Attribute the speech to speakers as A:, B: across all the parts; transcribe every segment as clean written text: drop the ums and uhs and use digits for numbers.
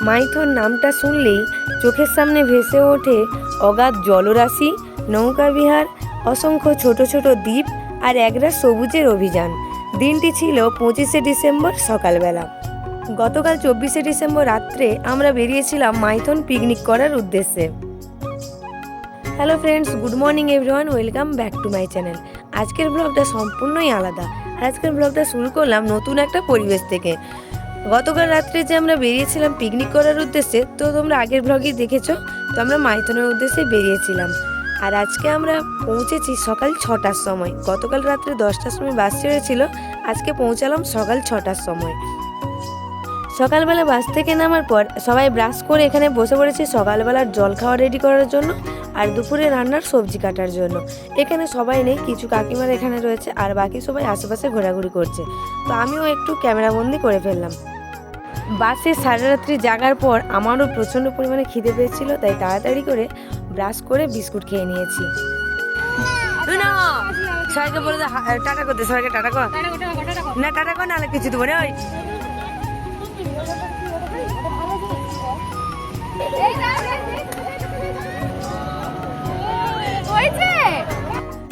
A: মাইথন নামটা শুনলেই চোখের সামনে ভেসে ওঠে অগাধ জলরাশি, নৌকাবিহার, অসংখ্য ছোট ছোট দ্বীপ আর একরা সবুজের অভিযান। দিনটি ছিল 25শে ডিসেম্বর সকালবেলা। গতকাল 24শে ডিসেম্বর রাত্রে আমরা বেরিয়েছিলাম মাইথন পিকনিক করার উদ্দেশ্যে। Hello friends, good morning everyone, welcome back to my channel. আজকের ব্লগটা সম্পূর্ণই আলাদা। আজকের ব্লগটা শুরু করলাম নতুন একটা পরিবেশ থেকে। গতকাল রাত্রে যে আমরা বেরিয়েছিলাম পিকনিক করার উদ্দেশ্যে, তো তোমরা আগের ব্লগই দেখেছো। তো আমরা মাইথনের উদ্দেশ্যে বেরিয়েছিলাম, আর আজকে আমরা পৌঁছেছি সকাল 6টার সময়। গতকাল রাত্রে 10টার সময় বাস ছেড়েছিল, আজকে পৌঁছালাম সকাল 6টার সময়। সকালবেলা বাস থেকে নামার পর সবাই ব্রাশ করে এখানে বসে পড়েছি সকালবেলার জল খাওয়া রেডি করার জন্য আর দুপুরে রান্নার সবজি কাটার জন্য। এখানে সবাই নেই, কিছু কাকিমার এখানে রয়েছে আর বাকি সবাই আশেপাশে ঘোরাঘুরি করছে। তো আমিও একটু ক্যামেরাবন্দি করে ফেললাম। বাসে সারা রাত্রি জাগার পর আমারও প্রচণ্ড পরিমাণে খিদে পেয়েছিল, তাই তাড়াতাড়ি করে ব্রাশ করে বিস্কুট খেয়ে নিয়েছি। সবাইকে বলে টাটা করতে, সবাইকে টাটা কর না, টাটা কর নাহলে কিছু দেবো না।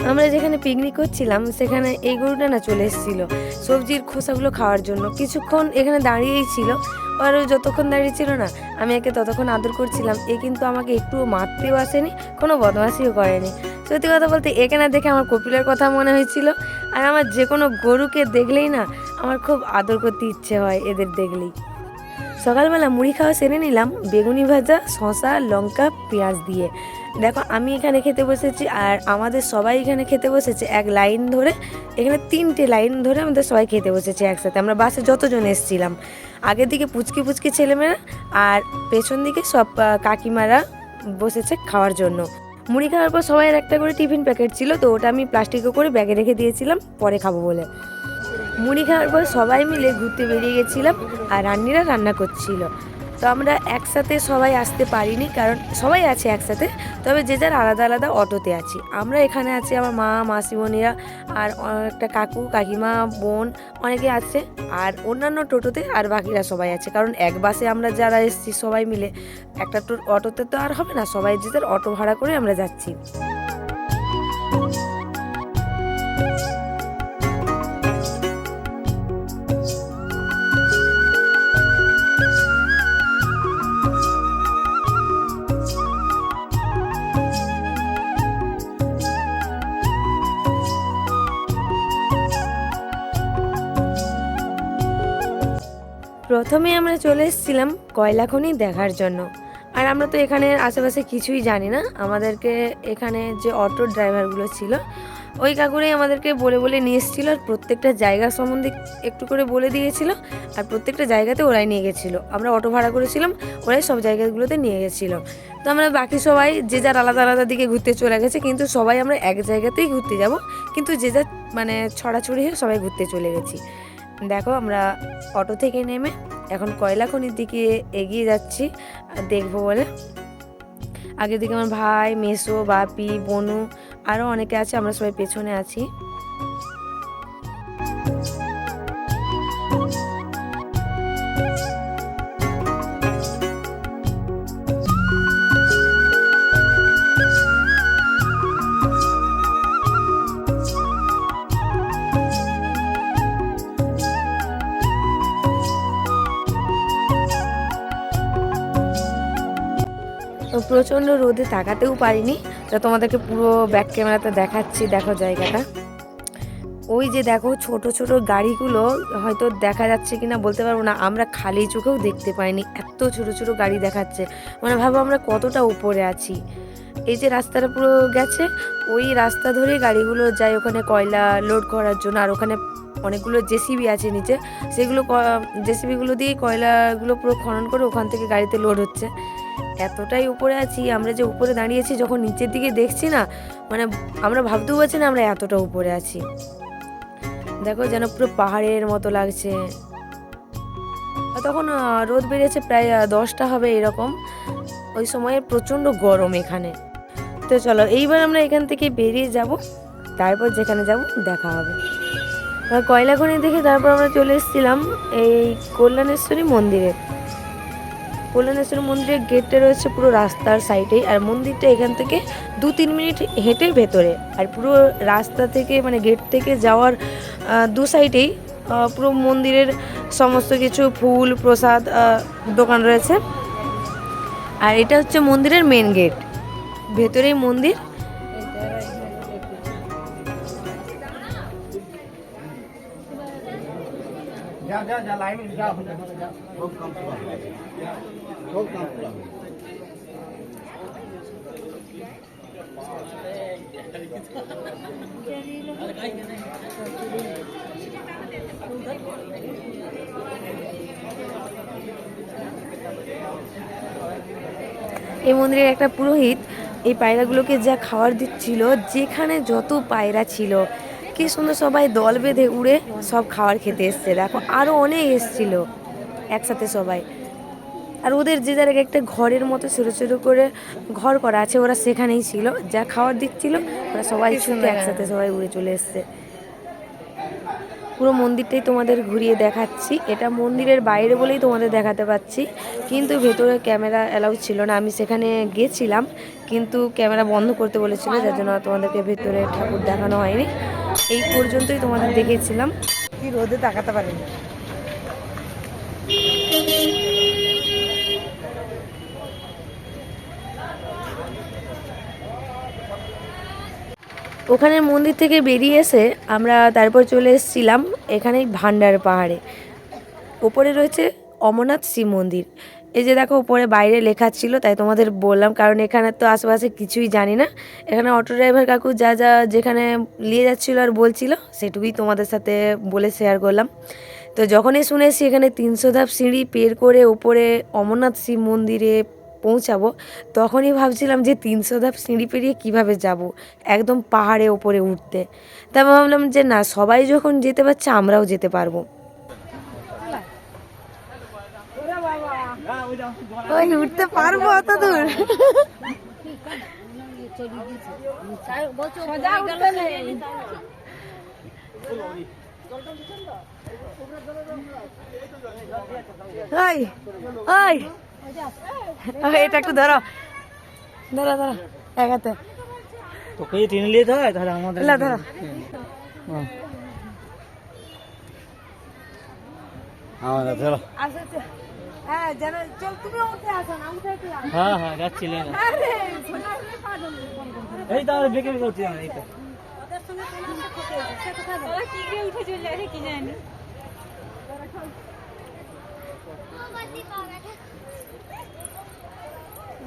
A: আমরা যেখানে পিকনিক করছিলাম সেখানে এই গরুটা না চলে এসেছিল সবজির খোসাগুলো খাওয়ার জন্য। কিছুক্ষণ এখানে দাঁড়িয়েই ছিল, আর যতক্ষণ দাঁড়িয়ে ছিল না আমি একে ততক্ষণ আদর করছিলাম। এ কিন্তু আমাকে একটুও মারতেও আসেনি, কোনো বদমাশিও করেনি। সত্যি কথা বলতে একে না দেখে আমার কপিলের কথা মনে হয়েছিল। আর আমার যে কোনো গরুকে দেখলেই না আমার খুব আদর করতে ইচ্ছে হয় এদের দেখলেই। সকালবেলা মুড়ি খাওয়া সেরে নিলাম বেগুনি ভাজা, শসা, লঙ্কা, পেঁয়াজ দিয়ে। দেখো আমি এখানে খেতে বসেছি আর আমাদের সবাই এখানে খেতে বসেছে এক লাইন ধরে। এখানে 3টে লাইন ধরে আমাদের সবাই খেতে বসেছে একসাথে। আমরা বাসে যতজন এসেছিলাম, আগের দিকে পুচকি পুচকি ছেলেমেয়েরা আর পেছন দিকে সব কাকিমারা বসেছে খাওয়ার জন্য। মুড়ি খাওয়ার পর সবাই একটা করে টিফিন প্যাকেট ছিল, তো ওটা আমি প্লাস্টিকে করে ব্যাগে রেখে দিয়েছিলাম পরে খাবো বলে। মুড়ি খাওয়ার পর সবাই মিলে ঘুরতে বেরিয়ে গেছিলাম আর রান্নিরা রান্না করছিল। তো আমরা একসাথে সবাই আসতে পারিনি, কারণ সবাই আছে একসাথে, তবে যে যার আলাদা আলাদা অটোতে আছি। আমরা এখানে আছি আমার মা, মাসিমণিরা আর একটা কাকু, কাকিমা, বোন অনেকে আছে, আর অন্যান্য টোটোতে আর বাকিরা সবাই আছে। কারণ এক বাসে আমরা যারা এসেছি সবাই মিলে একটা অটোতে তো আর হবে না, সবাই যে যার অটো ভাড়া করে আমরা যাচ্ছি। প্রথমে আমরা চলে এসেছিলাম কয়লা খনি দেখার জন্য। আর আমরা তো এখানে আশেপাশে কিছুই জানি না। আমাদেরকে এখানে যে অটো ড্রাইভারগুলো ছিল ওই কাকুরাই আমাদেরকে বলে বলে নিয়ে এসেছিলো, আর প্রত্যেকটা জায়গা সম্বন্ধে একটু করে বলে দিয়েছিল, আর প্রত্যেকটা জায়গাতে ওরাই নিয়ে গেছিলো। আমরা অটো ভাড়া করেছিলাম, ওরাই সব জায়গাগুলোতে নিয়ে গেছিলো। তো আমরা বাকি সবাই যে যার আলাদা আলাদা দিকে ঘুরতে চলে গেছে, কিন্তু সবাই আমরা এক জায়গাতেই ঘুরতে যাব, কিন্তু যে যার মানে ছড়াছড়ি হয়ে সবাই ঘুরতে চলে গেছি। দেখো আমরা অটো থেকে নেমে এখন কয়লা খনির দিকে এগিয়ে যাচ্ছি দেখবো বলে। আগের দিকে আমার ভাই, মেসো, বাপি, বনু আরও অনেকে আছে, আমরা সবাই পেছনে আছি। প্রচণ্ড রোদে তাকাতেও পারিনি, তো তোমাদেরকে পুরো ব্যাক ক্যামেরাতে দেখাচ্ছি। দেখো জায়গাটা, ওই যে দেখো ছোট ছোট গাড়িগুলো হয়তো দেখা যাচ্ছে কিনা বলতে পারবো না, আমরা খালি চোখেও দেখতে পাইনি, এত ছোট ছোট গাড়ি দেখাচ্ছে। মানে ভাবো আমরা কতটা উপরে আছি। এই যে রাস্তাটা পুরো গেছে, ওই রাস্তা ধরে গাড়িগুলো যায় ওখানে কয়লা লোড করার জন্য। আর ওখানে অনেকগুলো জেসিবি আছে নিচে, সেগুলো জেসিবিগুলো দিয়ে কয়লাগুলো পুরো খনন করে ওখান থেকে গাড়িতে লোড হচ্ছে। এতটাই উপরে আছি আমরা, যে উপরে দাঁড়িয়েছি যখন নিচের দিকে দেখছি না, মানে আমরা ভাবতেও পারছি না আমরা এতটা উপরে আছি। দেখো যেন পুরো পাহাড়ের মতো লাগছে। তখন রোদ বেরিয়েছে প্রায় 10টা হবে এরকম, ওই সময়ে প্রচণ্ড গরম এখানে। তো চলো এইবার আমরা এখান থেকে বেরিয়ে যাব, তারপর যেখানে যাব দেখা হবে। কয়লা খনি দেখে তারপর আমরা চলে এসেছিলাম এই কল্যাণেশ্বরী মন্দিরে। কল্যাণেশ্বর মন্দিরের গেটটা রয়েছে পুরো রাস্তার সাইডেই, আর মন্দিরটা এখান থেকে 2-3 মিনিট হেঁটে ভেতরে। আর পুরো রাস্তা থেকে মানে গেট থেকে যাওয়ার দু সাইডেই পুরো মন্দিরের সমস্ত কিছু ফুল প্রসাদ দোকান রয়েছে। আর এটা হচ্ছে মন্দিরের মেন গেট, ভেতরেই মন্দির। এই মন্দিরের একটা পুরোহিত এই পায়রাগুলোকে যা খাবার দিচ্ছিল, যেখানে যত পায়রা ছিল কি সুন্দর সবাই দল বেঁধে উড়ে সব খাবার খেতে এসছে। দেখো আরও অনেক এসছিল একসাথে সবাই। আর ওদের যে যার একটা ঘরের মতো ছোটো ছোটো করে ঘর করা আছে, ওরা সেখানেই ছিল, যা খাবার দিচ্ছিল ওরা সবাই ছুটে একসাথে সবাই উড়ে চলে এসছে। পুরো মন্দিরটাই তোমাদের ঘুরিয়ে দেখাচ্ছি। এটা মন্দিরের বাইরে বলেই তোমাদের দেখাতে পাচ্ছি, কিন্তু ভেতরে ক্যামেরা অ্যালাউ ছিল না। আমি সেখানে গেছিলাম কিন্তু ক্যামেরা বন্ধ করতে বলেছিল, যার জন্য তোমাদেরকে ভেতরে ঠাকুর দেখানো হয়নি। এই পর্যন্তই তোমাদের দেখেছিলাম। কি রোদে তাকাতে পারিনি। ওখানের মন্দির থেকে বেরিয়ে এসে আমরা তারপর চলে এসেছিলাম এখানেই ভান্ডার পাহাড়ে। ওপরে রয়েছে অমরনাথ শিব মন্দির। এই যে দেখো উপরে বাইরে লেখা ছিল, তাই তোমাদের বললাম, কারণ এখানে তো আশেপাশে কিছুই জানি না। এখানে অটো ড্রাইভার কাকু যা যা যেখানে নিয়ে যাচ্ছিলো আর বলছিল সেটুকুই তোমাদের সাথে বলে শেয়ার করলাম। তো যখনই শুনেছি এখানে 300 ধাপ সিঁড়ি পের করে ওপরে অমরনাথ শিব মন্দিরে পৌঁছাবো, তখনই ভাবছিলাম যে 300 ধাপ সিঁড়ি পেরিয়ে কীভাবে যাব একদম পাহাড়ে ওপরে উঠতে। তাই ভাবলাম যে না, সবাই যখন যেতে পারছে আমরাও যেতে পারবো। ওই উঠতে পারবো অত দূর? এটা একটু ধরো ধরো ধরো একাতে
B: তোকে টেনে নিতে হয় তাহলে আমাদের
A: ধরো।
B: চলো।
A: হ্যাঁ জানো, চল তুমি উঠে আসো না, উঠে একটু আসো।
B: হ্যাঁ হ্যাঁ যাচ্ছি। এই তো আমরা বেকে বেকে উঠছি। এই তো ওদের সঙ্গে সে কথা বলে কি গিয়ে উঠে চলে যায় কি জানি।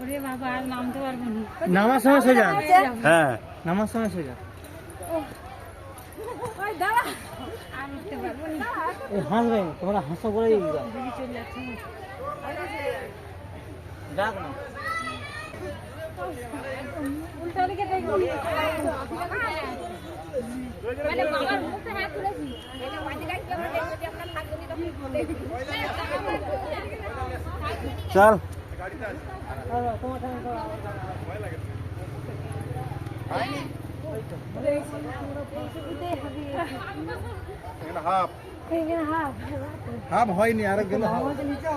B: ওরে বাবা আর নামতে পারবো না। নামার সময় সোজা। হ্যাঁ নামার সময় সোজা। ওই দাঁড়া, আর উঠতে পারবো না। এই হাসবে, তোমরা হাসো বলেই চলে যাচ্ছে। ডাক না উল্টা দিকে দেখো, মানে বাবার মুখে হাত তুলেছি, এটা ওয়াজিগাই কি আমরা দেখতে যে আপনার থাকবে তখন দেখি। চল গাড়িতে আছে। তোমার সামনে তো ভয় লাগে। আইনি ওই তো এখানে হাফ হাফ হয়নি, আর গেল আমাদের নিচে।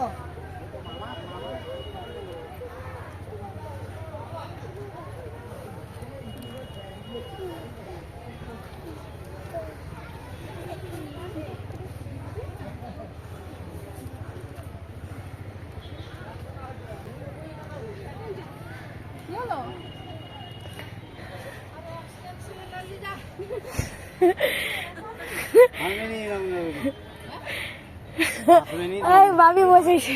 A: ভাবি বসেছে।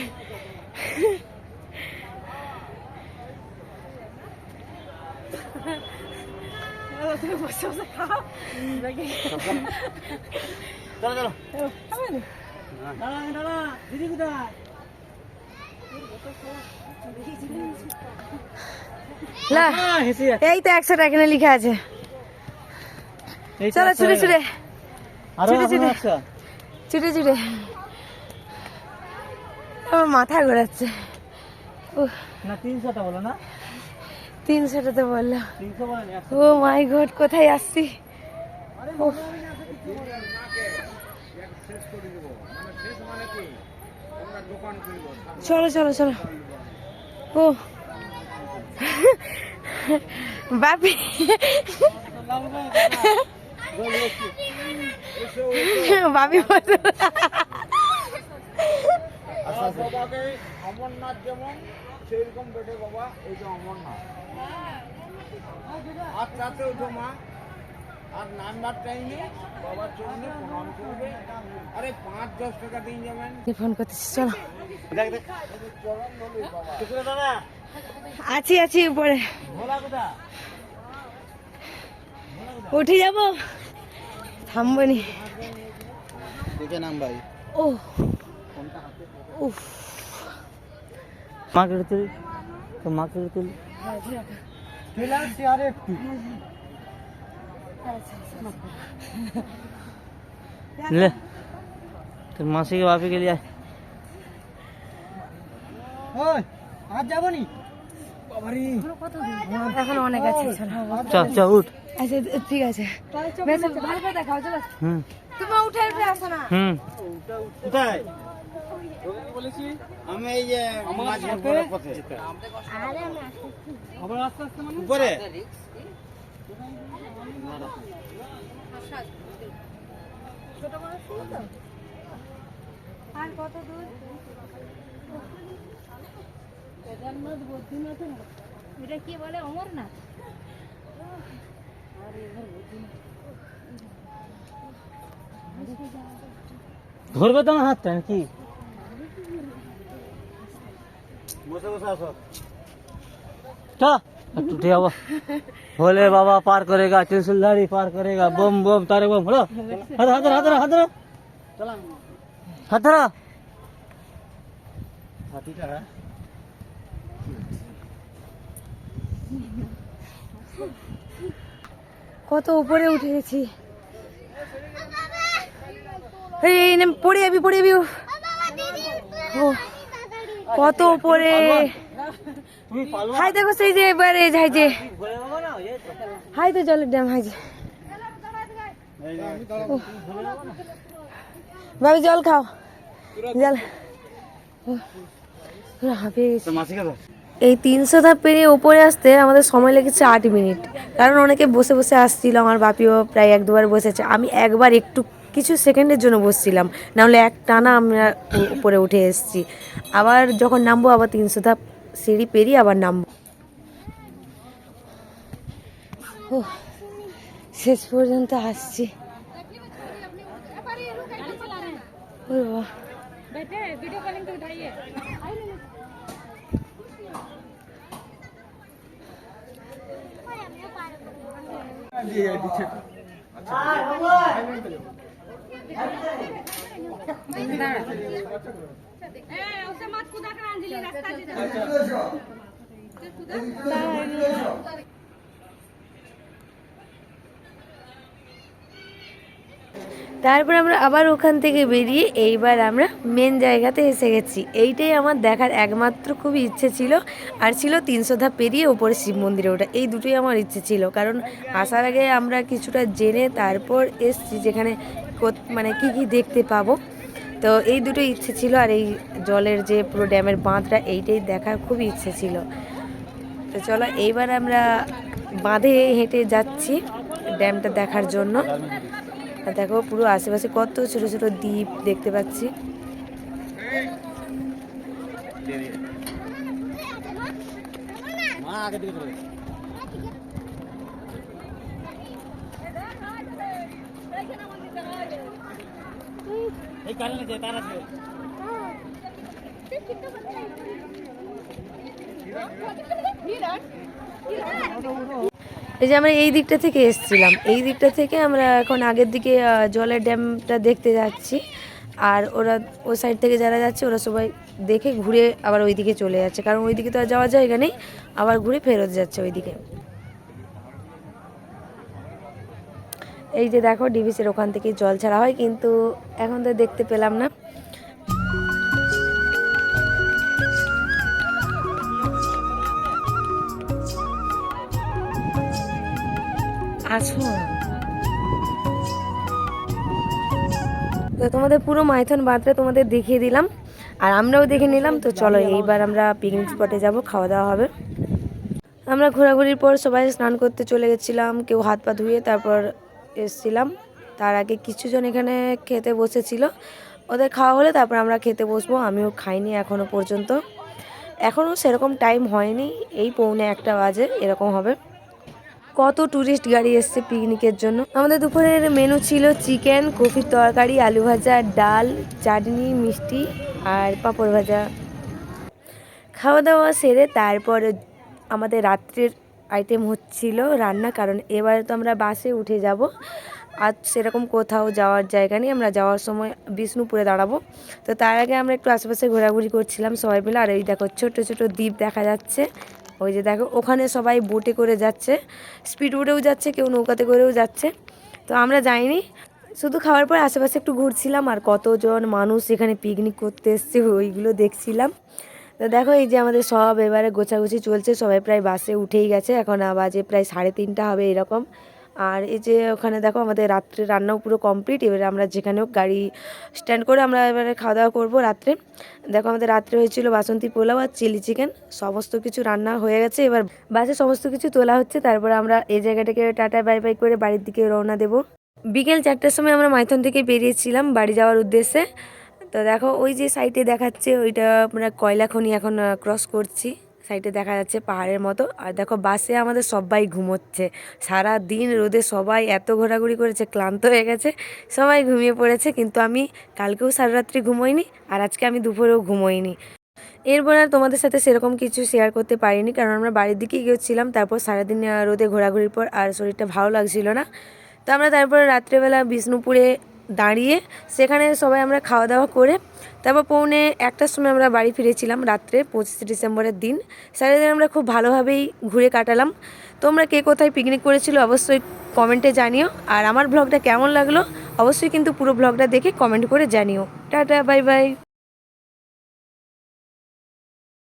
A: এই তো 100 টাকা এখানে লিখা আছে। চলো ছুটে ছুটে ছুটে ছুটে আমার মাথা ঘোরাচ্ছে।
B: না 300টা বলো না,
A: 300টা তো বললো। ও মাই গড, কোথায় আসছি। চলো চলো চলো। ও বাপি বাপি
B: বাবাকে অমরনাথ যেমন সেইরকম বেটে বাবা, এই যে অমরনাথ। আর তাতে ওঠো মা, আর নাম্বার টাইমে বাবার চরণে প্রণাম করবে। আরে 5-10 টাকা দিয়ে যাবেন।
A: ফোন করতেছি, চলো।
B: দেখ দেখ চরণ ধরবি বাবা। দাদা
A: আছি আছি উপরে,
B: ভোলা কোথা?
A: উঠে যাবো, থামবনি।
B: দেখে নাম ভাই।
A: ও উফ,
B: মাকে তুলি তো, মাকে তুলি আর একটু ले তোর মাসিকে বাপিকে লিয়ে আয়। আজ যাবো নি বাবারি,
A: এখন অনেক আছে,
B: চল চল উঠ।
A: আচ্ছা ঠিক আছে, ভালো করে দেখাও, চলো। তুমি উঠে উঠে আসো না।
B: কোথায় বলেছি আমি? এই যে মাঝখানে পথে আবার আস্তে আস্তে মানে উপরে।
A: আর কত দূর? কেদারনাথ, বদ্রীনাথ, এটা কি বলে, অমরনাথ?
B: ধরবে তো আমার হাতটা নাকি? বসে বসে আসো, একটু উঠে যাবো। ভোলে বাবা পার করেগা, त्रिशूलधारी पार करेगा, बम बम तारे बम। हलो हाथ हाथ हाथ हाथ हाथ हाथीटा
A: কত উপরে উঠে গেছি, এই নে, পড়ে যাবি পড়ে যাবি। ও কত উপরে, হাই দেখো সেই যে এবারে যাই যে, হাই তো জলের ড্যাম, হাই যে। ভাবি জল খাও, জল। হাঁপিয়ে গেছি। এই 300 ধাপ পেরিয়ে উপরে আসতে আমাদের সময় লেগেছে 8 মিনিট, কারণ অনেকে বসে বসে আসছিল। আমার বাপিও প্রায় 1-2বার বসেছে, আমি একবার একটু কিছু সেকেন্ডের জন্য বসছিলাম, নাহলে এক টানা আমরা উপরে উঠে এসেছি। আবার যখন নামবো আবার 300 ধাপ সিঁড়ি পেরিয়ে আবার নামবো। ও শেষ পর্যন্ত আসছি। ও বাবা, তারপর আমরা আবার ওখান থেকে বেরিয়ে এইবার আমরা মেন জায়গাতে এসে গেছি। এইটাই আমার দেখার একমাত্র খুবই ইচ্ছে ছিল, আর ছিল 300 ধাপ পেরিয়ে ওপরে শিব মন্দিরে ওটা। এই দুটোই আমার ইচ্ছে ছিল, কারণ আসার আগে আমরা কিছুটা জেনে তারপর এসছি যেখানে মানে কি কি দেখতে পাবো। তো এই দুটোই ইচ্ছে ছিল, আর এই জলের যে পুরো ড্যামের বাঁধটা এইটাই দেখার খুবই ইচ্ছে ছিল। তো চলো এইবার আমরা বাঁধে হেঁটে যাচ্ছি ড্যামটা দেখার জন্য। দেখো পুরো আশেপাশে কত ছোট ছোট দ্বীপ দেখতে পাচ্ছি। এই যে আমরা এই দিকটা থেকে এসেছিলাম, এই দিকটা থেকে আমরা এখন আগের দিকে জলের ড্যামটা দেখতে যাচ্ছি। আর ওরা ওই সাইড থেকে যারা যাচ্ছে ওরা সবাই দেখে ঘুরে আবার ওই দিকে চলে যাচ্ছে, কারণ ওই দিকে তো আর যাওয়ার জায়গা নেই, আবার ঘুরে ফেরত যাচ্ছে ওই দিকে। এই যে দেখো ডিভিসির ওখান থেকে জল ছাড়া হয়, কিন্তু এখন তো দেখতে পেলাম না। আসো, তো তোমাদের পুরো মাইথন বাঁধটা তোমাদের দেখিয়ে দিলাম। আর আমরাও দেখে নিলাম। তো চলো এইবার আমরা পিকনিক স্পটে যাব, খাওয়া দাওয়া হবে। আমরা ঘোরাঘুরির পর সবাই স্নান করতে চলে গেছিলাম, কেউ হাত পা ধুয়ে তারপর এসছিলাম। তার আগে কিছুজন এখানে খেতে বসেছিল, ওদের খাওয়া হলে তারপর আমরা খেতে বসবো। আমিও খাইনি এখনও পর্যন্ত, এখনও সেরকম টাইম হয়নি, এই 1:45 বাজে এরকম হবে। কত ট্যুরিস্ট গাড়ি এসছে পিকনিকের জন্য। আমাদের দুপুরের মেনু ছিল চিকেন, কফির তরকারি, আলু ভাজা, ডাল, চাটনি, মিষ্টি আর পাঁপড় ভাজা। খাওয়া দাওয়া সেরে তারপর আমাদের রাত্রের আইটেম হচ্ছিল রান্না, কারণ এবারে তো আমরা বাসে উঠে যাব, আর সেরকম কোথাও যাওয়ার জায়গা নেই। আমরা যাওয়ার সময় বিষ্ণুপুরে দাঁড়াবো। তো তার আগে আমরা একটু আশেপাশে ঘোরাঘুরি করছিলাম সবাই মিলে। আর এই দেখো ছোট ছোট দ্বীপ দেখা যাচ্ছে, ওই যে দেখো ওখানে সবাই বোটে করে যাচ্ছে, স্পিড বোটেও যাচ্ছে, কেউ নৌকাতে করেও যাচ্ছে। তো আমরা যাইনি, শুধু খাওয়ার পর আশেপাশে একটু ঘুরছিলাম। আর কতজন মানুষ এখানে পিকনিক করতে এসছে ওইগুলো দেখছিলাম। তো দেখো এই যে আমাদের সব এবারে গোছাগুছি চলছে, সবাই প্রায় বাসে উঠেই গেছে, এখন বাজে প্রায় 3:30 হবে এরকম। আর এই যে ওখানে দেখো আমাদের রাত্রে রান্নাও পুরো কমপ্লিট। এবারে আমরা যেখানেও গাড়ি স্ট্যান্ড করে আমরা এবারে খাওয়া দাওয়া করবো রাত্রে। দেখো আমাদের রাত্রে হয়েছিল বাসন্তী পোলাও আর চিলি চিকেন, সমস্ত কিছু রান্না হয়ে গেছে। এবার বাসে সমস্ত কিছু তোলা হচ্ছে, তারপরে আমরা এই জায়গাটাকে টাটা বাই বাই করে বাড়ির দিকে রওনা দেবো। বিকেল 4টার সময় আমরা মাইথন থেকে বেরিয়েছিলাম বাড়ি যাওয়ার উদ্দেশ্যে। তো দেখো ওই যে সাইডে দেখাচ্ছে ওইটা আমরা কয়লা খনি এখন ক্রস করছি, সাইডে দেখা যাচ্ছে পাহাড়ের মতো। আর দেখো বাসে আমাদের সবাই ঘুমোচ্ছে, সারা দিন রোদে সবাই এত ঘোরাঘুরি করেছে, ক্লান্ত হয়ে গেছে, সবাই ঘুমিয়ে পড়েছে। কিন্তু আমি কালকেও সারা রাত্রি ঘুমোইনি, আর আজকে আমি দুপুরেও ঘুমোইনি। এরপর আর তোমাদের সাথে সেরকম কিছু শেয়ার করতে পারিনি, কারণ আমরা বাড়ির দিকেই গিয়েছিলাম। তারপর সারাদিন রোদে ঘোরাঘুরির পর আর শরীরটা ভালো লাগছিল না। তো আমরা তারপরে রাত্রেবেলা বিষ্ণুপুরে দাঁড়িয়ে সেখানে সবাই আমরা খাওয়া দাওয়া করে তারপর 1:45টার সময় আমরা বাড়ি ফিরেছিলাম রাত্রে, 25শে ডিসেম্বরের দিন। সারাদিন আমরা খুব ভালোভাবেই ঘুরে কাটালাম। তোমরা কে কোথায় পিকনিক করেছিল অবশ্যই কমেন্টে জানিও, আর আমার ব্লগটা কেমন লাগলো অবশ্যই কিন্তু পুরো ব্লগটা দেখে কমেন্ট করে জানিও। Tata bye bye.